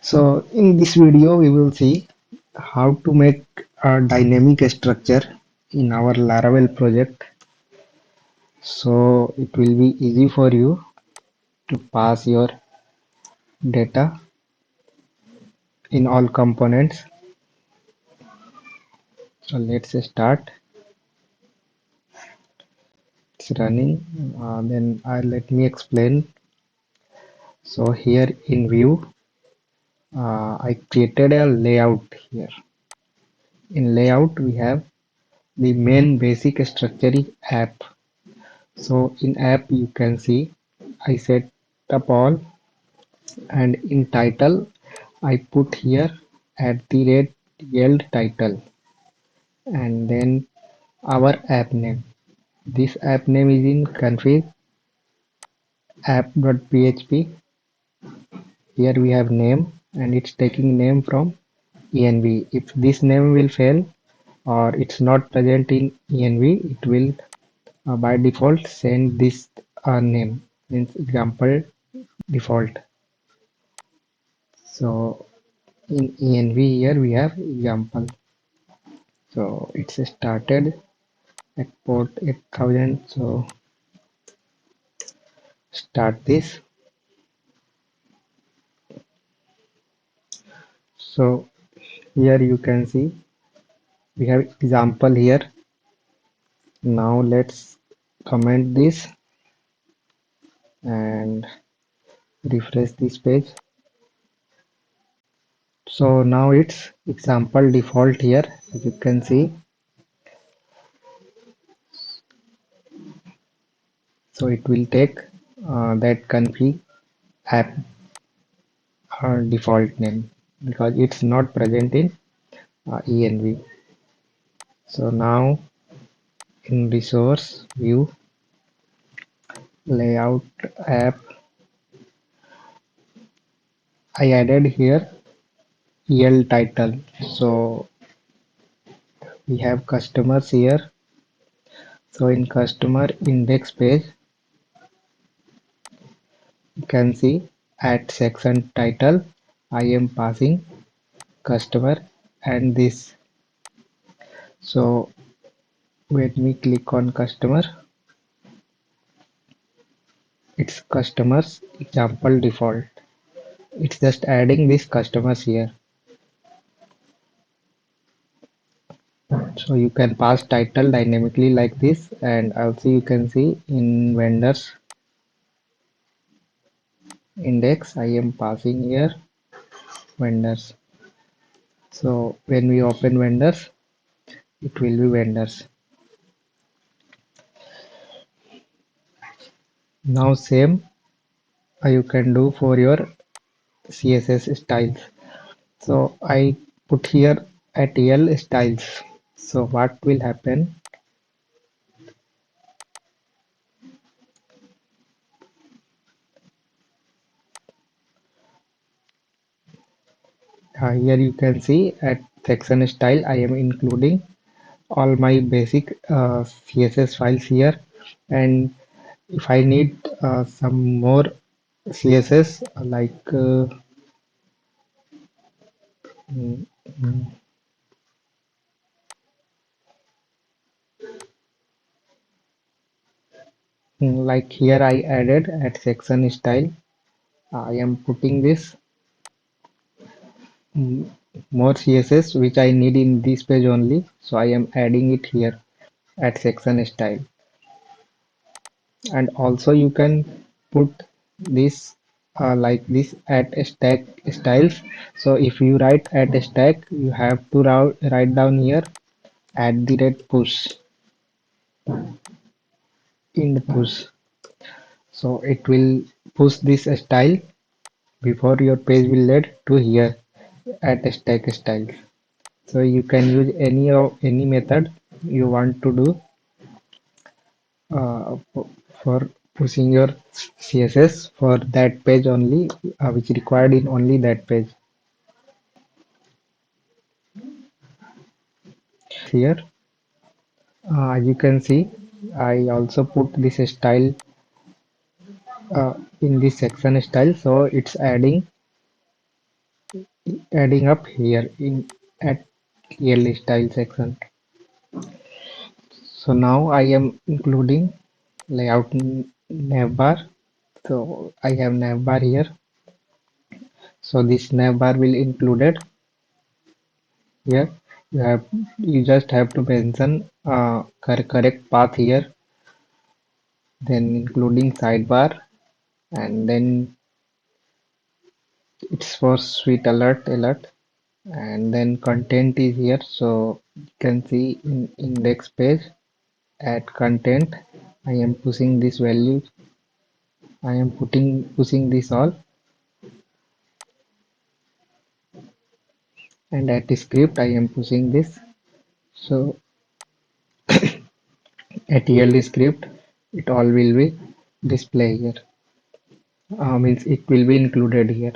So in this video we will see how to make a dynamic structure in our Laravel project. So it will be easy for you to pass your data in all components. So let's start. It's running. Then let me explain. So here in view, I created a layout here. In layout we have the main basic structure is app. So in app you can see I set up all, and in title I put here @yeild title, and then our app name. This app name is in config app.php. Here we have name and it's taking name from env. If this name will fail or it's not present in env, it will by default send this name, means example default. So in env here we have example. So it's started at port 8000. So start this. So here you can see we have example here. Now let's comment this and refresh this page. So now it's example default here, as you can see. So it will take that config app default name because it's not present in env. So now in resource view layout app, I added here yeild title. So we have customers here. So in customer index page you can see at section title I am passing customer and this. So when we click on customer, it's customers example default. It's just adding these customers here. So you can pass title dynamically like this, and also you can see in vendors index I am passing here vendors. So when we open vendors, it will be vendors. Now same you can do for your CSS styles. So I put here at L styles. So what will happen? Here you can see at section style I am including all my basic CSS files here, and if I need some more CSS like mm, mm, like here I added at section style, I am putting this mm, more CSS which I need in this page only, so I am adding it here at section style. And also you can put this like this at stack styles. So if you write at stack, you have to write down here @push in the push. So it will push this style before your page will lead to here at stack styles. So you can use any method you want to do uh, for pushing your CSS for that page only, which required in only that page. Here, as you can see, I also put this style in this section style, so it's adding adding up here in at yeild style section. So now I am including layout navbar. So I have navbar here. So this navbar will included here. You have you just have to mention correct path here, then including sidebar, and then it's for suite alert, and then content is here. So you can see in index page at content. I am pushing this value. I am pushing this all, and at script I am pushing this. So at yeild script, it all will be display here. Means it will be included here.